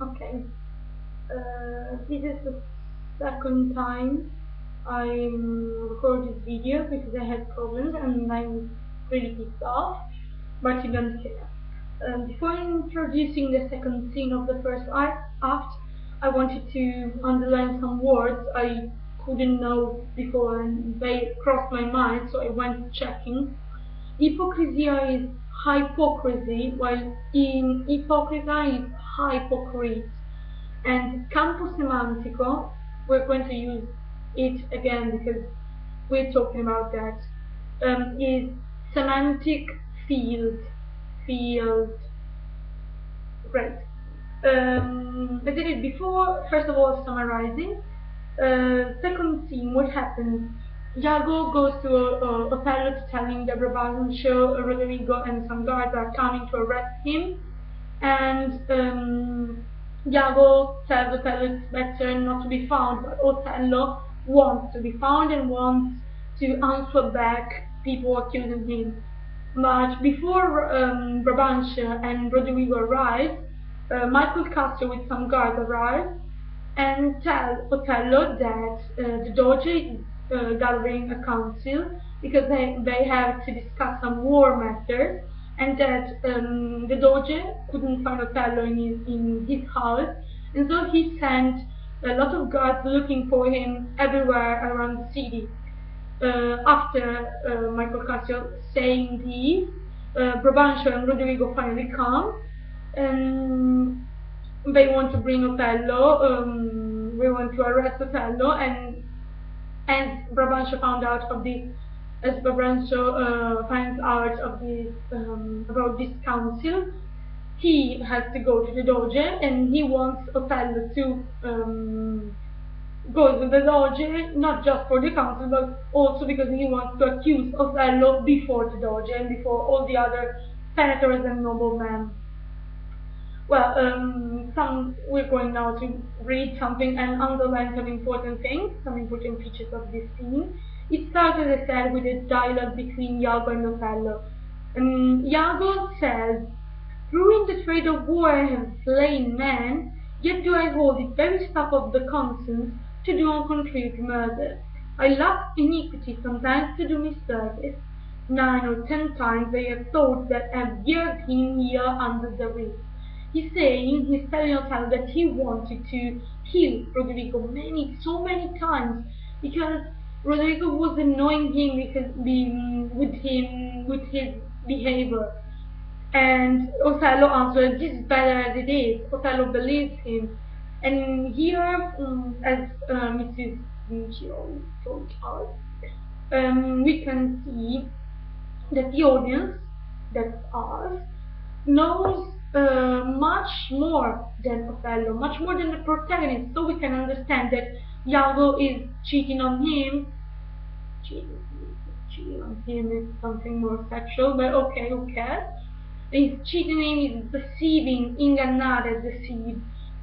Okay. This is the second time I record this video because I had problems and I'm really pissed off, but you don't care. Before introducing the second scene of the first act, I wanted to underline some words I couldn't know before and they crossed my mind, so I went checking. Hypocrisia is hypocrisy, while in hypocrita is hypocrite. And campo semantico, we're going to use it again because we're talking about that, is semantic field. Field. Right. I did it before. First of all, summarizing. Second scene, what happens? Iago goes to Othello telling the Brabantio, Roderigo, and some guards are coming to arrest him. And Iago tells Othello it's better not to be found, but Othello wants to be found and wants to answer back people accusing him. But before Brabantio and Roderigo arrive, Michael Cassio with some guards arrive and tell Othello that the Doge is gathering a council because they have to discuss some war matters, and that the Doge couldn't find Othello in his house, and so he sent a lot of guards looking for him everywhere around the city. After Michael Cassio saying this, Brabantio and Roderigo finally come, and they want to bring Othello. We want to arrest Othello, and as Brabantio found out of this, as Brabantio finds out of this about this council, he has to go to the Doge, and he wants Othello to go to the Doge, not just for the council, but also because he wants to accuse Othello before the Doge and before all the other senators and noblemen. Well, we're going now to read something and underline some important things, some important features of this scene. It starts, as I said, with a dialogue between Iago and Othello. Iago says, "Through in the trade of war I have slain men, yet do I hold it very stuff of the conscience to do on contrary to murder. I lack iniquity sometimes to do me service. 9 or 10 times I have thought that I have yearned him here under the wrist." He's telling Othello that he wanted to kill Roderigo so many times because Roderigo was annoying him with his behavior. And Othello answered, "This is better as it is." Othello believes him. And here, as Mrs. Vincio told us, we can see that the audience, that's us, knows much more than Othello, much more than the protagonist, so we can understand that Iago is cheating on him. Cheating on him is something more sexual, but okay, who cares? He's cheating him, he's deceiving, ingannare, deceive.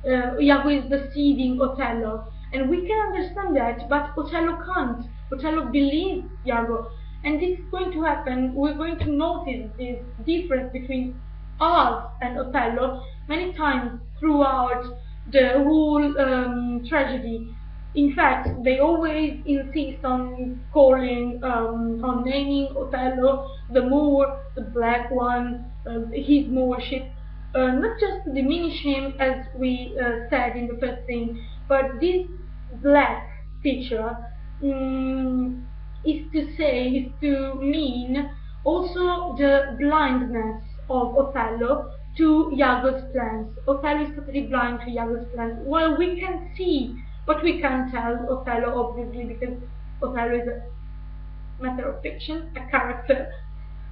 Iago is deceiving Othello, and we can understand that, but Othello can't. Othello believes Iago, and this is going to happen. We're going to notice this difference between us and Othello many times throughout the whole tragedy. In fact, they always insist on naming Othello the Moor, the black one, his Moorship, not just to diminish him as we said in the first scene, but this black feature is to mean also the blindness of Othello to Iago's plans. Othello is totally blind to Iago's plans. Well, we can see, but we can't tell Othello, obviously, because Othello is a matter of fiction, a character.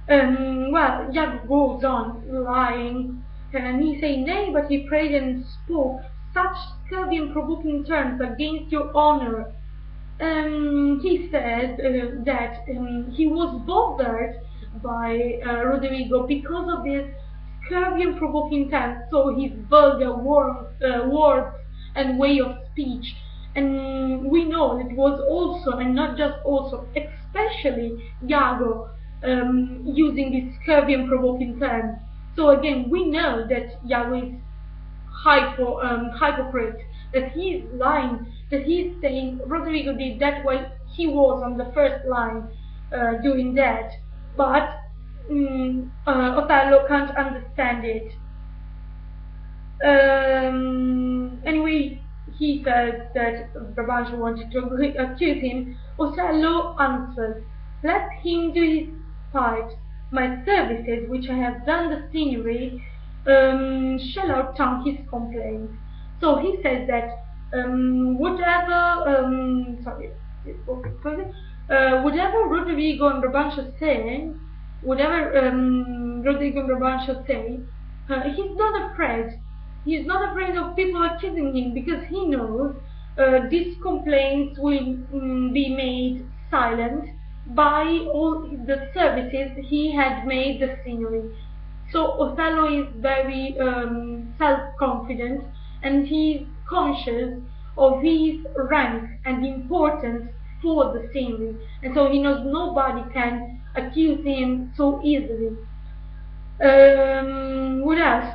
Well, Iago goes on lying, and he say, "Nay, but he prayed and spoke such scurvy and provoking terms against your honor." He said that he was bothered by Roderigo because of his scurvy and provoking terms, so his vulgar words and way of speech. And we know that it was also, and not just also, especially Iago using these scurvy and provoking terms. So again, we know that Iago is hypocrite, that he's lying, that he's saying Rodrigo did that while he was on the first line doing that, but Othello can't understand it. Anyway, he says that Brabantio wanted to accuse him. Othello answered, "Let him do his part. My services, which I have done the signory, shall outtongue his complaint." So he says that whatever Rodrigo and Brabantio say, he's not afraid. He's not afraid of people accusing him, because he knows these complaints will be made silent by all the services he had made the signory. So Othello is very self-confident, and he's conscious of his rank and importance for the signory, and so he knows nobody can accuse him so easily. What else?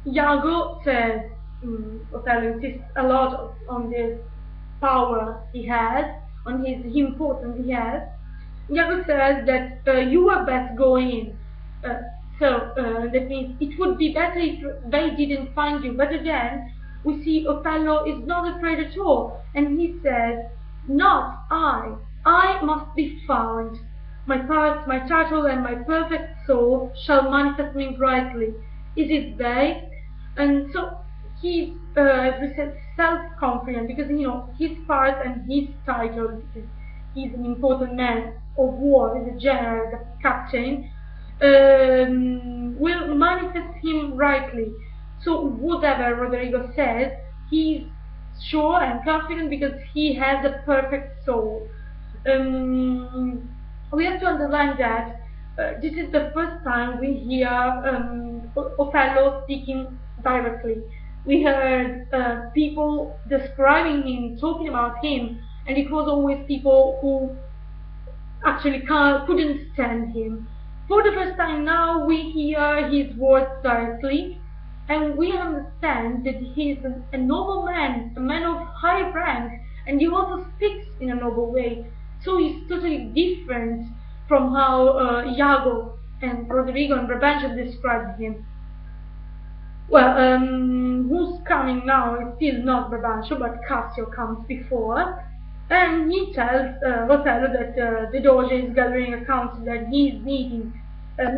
Iago says Othello insists a lot on this power he has, on his importance he has. Iago says that you were best go in. That means it would be better if they didn't find you. But again, we see Othello is not afraid at all, and he says, "Not I. I must be found. My parts, my title, and my perfect soul shall manifest me brightly. Is it they?" And so he's, as we said, self-confident, because his part and his title, because he's an important man of war, he's a general, the captain, will manifest him rightly. So whatever Rodrigo says, he's sure and confident because he has a perfect soul. We have to underline that this is the first time we hear Othello speaking directly. We heard people describing him, talking about him, and it was always people who actually couldn't stand him. For the first time now we hear his words directly, and we understand that he is a noble man, a man of high rank, and he also speaks in a noble way. So he's totally different from how Iago and Rodrigo and Brabantio described him. Well, who's coming now is still not Brabantio, but Cassio comes before, and he tells Othello that the Doge is gathering a council that he is needed. And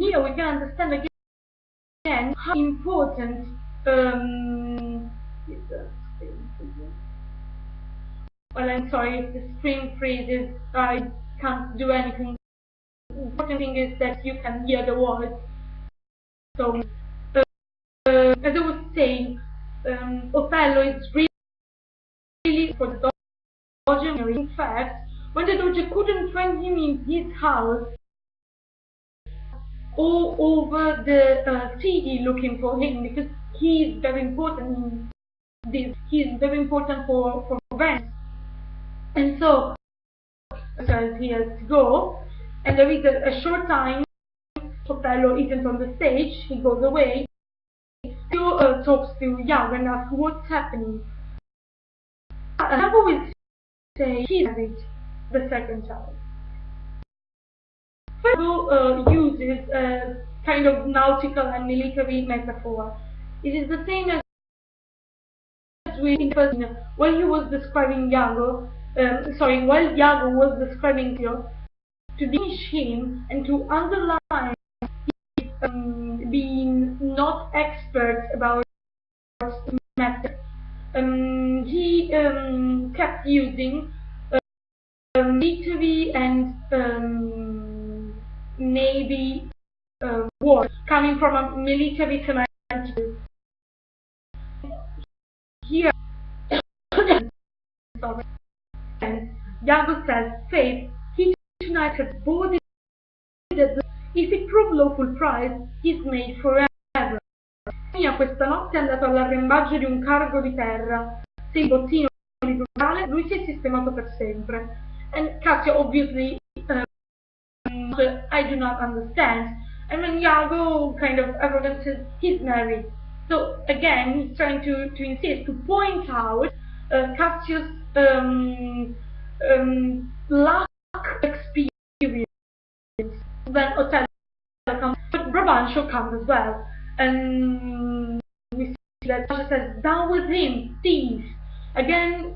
here we can understand again how important well, I'm sorry if the screen freezes, I can't do anything. The important thing is that you can hear the words. So, as I was saying, Othello is really for the Doge. In fact, when the Doge couldn't find him in his house, all over the city looking for him, because he is very important in this. He is very important for Venice. And so he has to go, and there is a short time. Othello isn't on the stage, he goes away. He talks to Iago and asks what's happening. Iago will say he's married the second time. Iago uses a kind of nautical and military metaphor. It is the same as while he was describing Iago, while Iago was describing Theo, to diminish him and to underline his being not expert about methods, he kept using military and navy words coming from a military semantic. Here, Iago says, "Faith, he tonight has boarded that if it prove lawful prize, he's made forever. Questa notte è andato all'arrembaggio di un cargo di terra. Se il bottino di brutale, lui si è sistemato per sempre." And Cassio obviously I do not understand, And when Iago kind of arrogant says he's married. So again, he's trying to insist, to point out Cassio's lack of experience when Othello comes, but Brabantio comes as well. And we see that Sasha says, "Down with him, thief!" Again,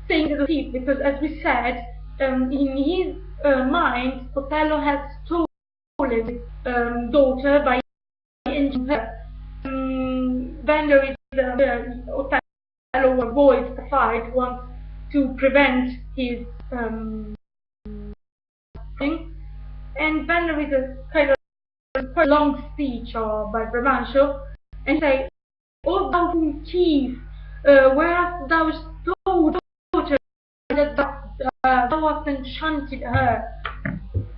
saying the thief, because as we said, in his mind, Othello has stolen his daughter by injuring her. Then there is Othello avoids the fight, wants to prevent his thing. And then there is a kind of quite long speech by Brabantio, and say, "O thou thief, where hast thou stole daughter that thou hast enchanted her?"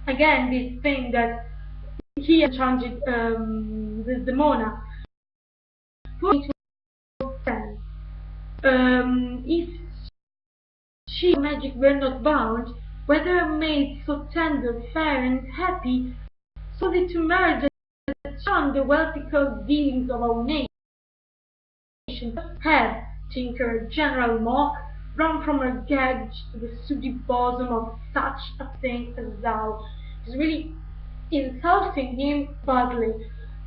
Again, this thing that he enchanted Desdemona. For me to understand, if she magic were not bound, whether a maid so tender, fair, and happy, solely to marry that charm the wealthy dealings of our nation, had, to incur a general mock, run from her gage to the sooty bosom of such a thing as thou. It's really insulting him badly.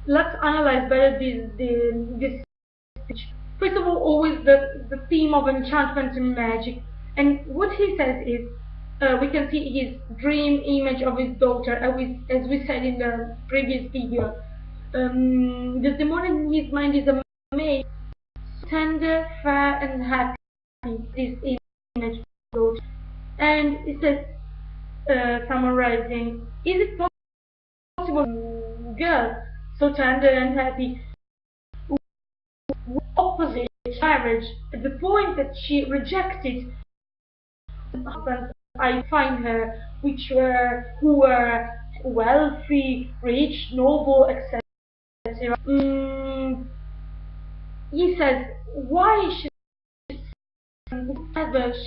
Let's analyze better this speech. First of all, always the theme of enchantment and magic. And what he says is, we can see his dream image of his daughter, as we said in the previous video. Desdemona in his mind is a maid, tender, fair, and happy. This image of daughter. And it says, summarizing, is it possible, girl, so tender and happy, opposite marriage, at the point that she rejected husbands I find her, who were wealthy, rich, noble, etc. He says, why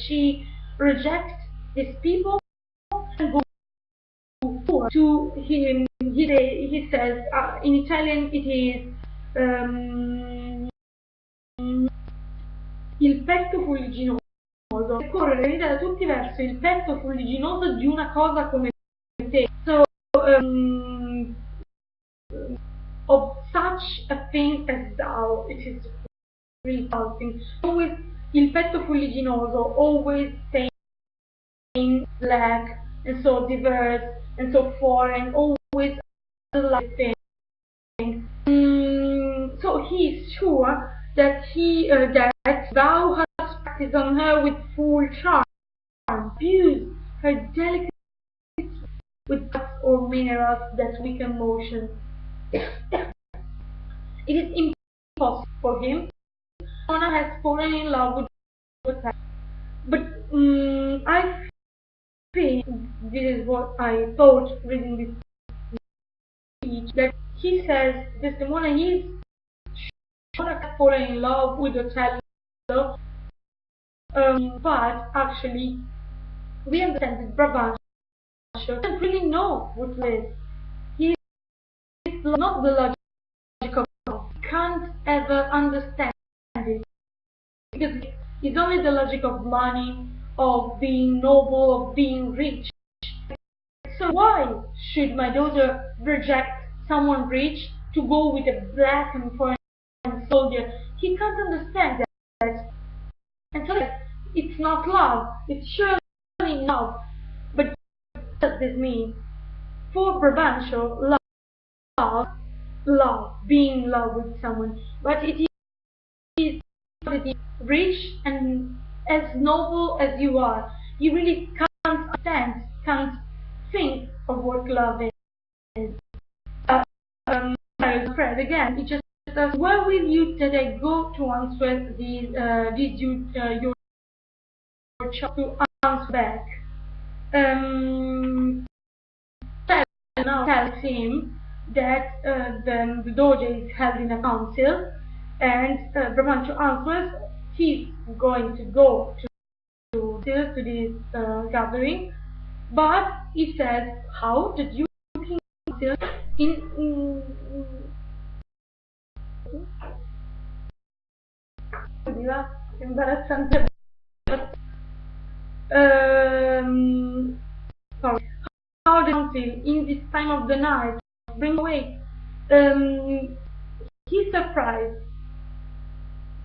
she reject these people and go to him? He says, in Italian it is il petto fuligginoso, correre da tutti verso il petto fuligginoso di una cosa come te. So, of such a thing as thou, it is really something. Always il petto fuligginoso, always saying black, and so diverse, and so foreign, always a light thing. So he is sure that that thou hast practiced on her with full charm, abused her delicate with guts or minerals that weaken motion. It is impossible for him. Mona has fallen in love with her. But I think this is what I thought reading this speech, that he says Desdemona is has fallen in love with Othello, but actually we understand that Brabantio doesn't really know what it is. He is not the logic of love. He can't ever understand it, because it's only the logic of money, of being noble, of being rich. So why should my daughter reject someone rich to go with a black and foreign soldier? He can't understand that. And so it's not love, it's surely love. But what does this mean? For Brabantio, love, being in love with someone, but it is rich and as noble as you are. You really can't understand, can't think of what love is. Fred, again, it just says, where will you today go to answer your child to answer back? Now tells him that the Doge is held in a council, and Brabantio answers he's going to go to this gathering, but he says, how did you council in imbarazzante. Sorry. How the council in this time of the night bring away. He's surprised,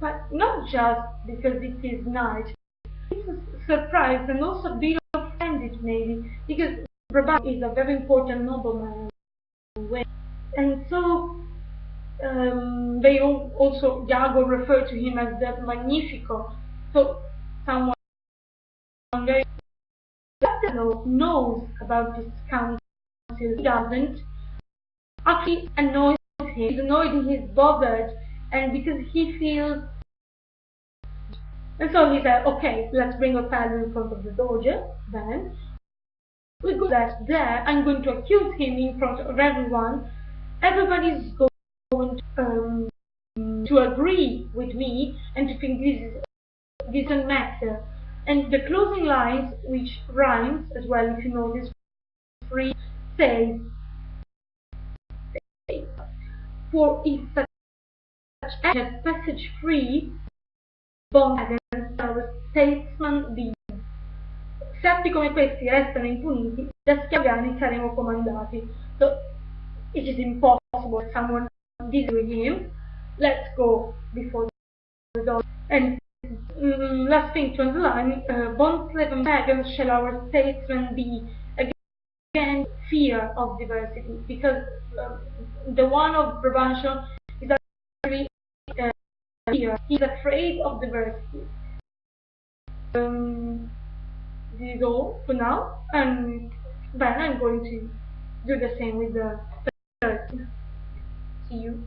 but not just because it is night. He's surprised and also a bit offended maybe because Brabant is a very important nobleman, and so they also Iago referred to him as the Magnifico. So someone very Othello knows about this council. He doesn't. Actually annoys him. He's annoyed. He's bothered, and because he feels. And so he said, okay, let's bring Othello in front of the Doge. Then we go there. I'm going to accuse him in front of everyone. Everybody's going to agree with me and to think this is a matter. And the closing lines, which rhymes as well, if you know this free, say, for if such a passage free, Buono, statesman be. Se atti come questi restano impuniti, da schiaviani saremo comandati. So it is impossible someone disagree with him. Let's go before the door. And last thing to underline, bondslave and pagans shall our statesmen be. Again, fear of diversity, because the one of Brabantio is actually fear. He's afraid of diversity. This is all for now, and then I'm going to do the same with the third. See you.